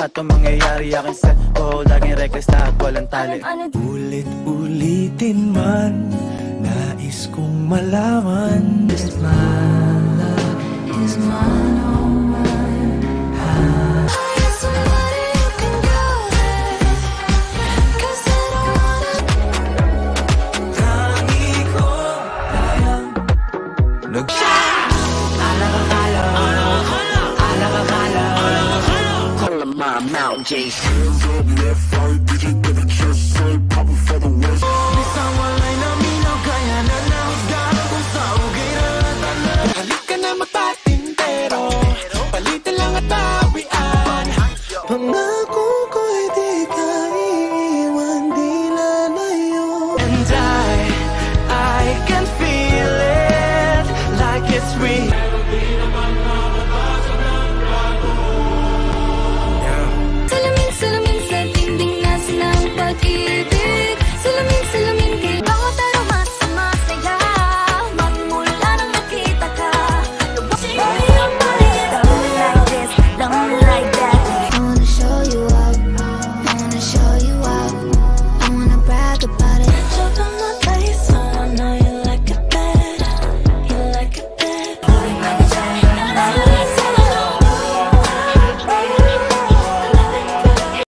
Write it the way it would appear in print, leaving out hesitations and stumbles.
lahat ng mangyayari aking set ko, laging reckless na at walang tali. Ulit-ulitin man, nais kong malaman, is my love, is mine, oh mine. Somebody you can go with, 'cause I don't wanna. Tangi ko kayang my Mount Jason. Hands up, left, right, digit to the chest, side, poppin' for the west. Isawalay namin ang kaya na nahusgahan kung sa ugay na latanan. Halik ka na magpatintero, palitan lang at bawian. Pangako ko'y di ka iiwan, di lalayo. And I can feel it like it's real.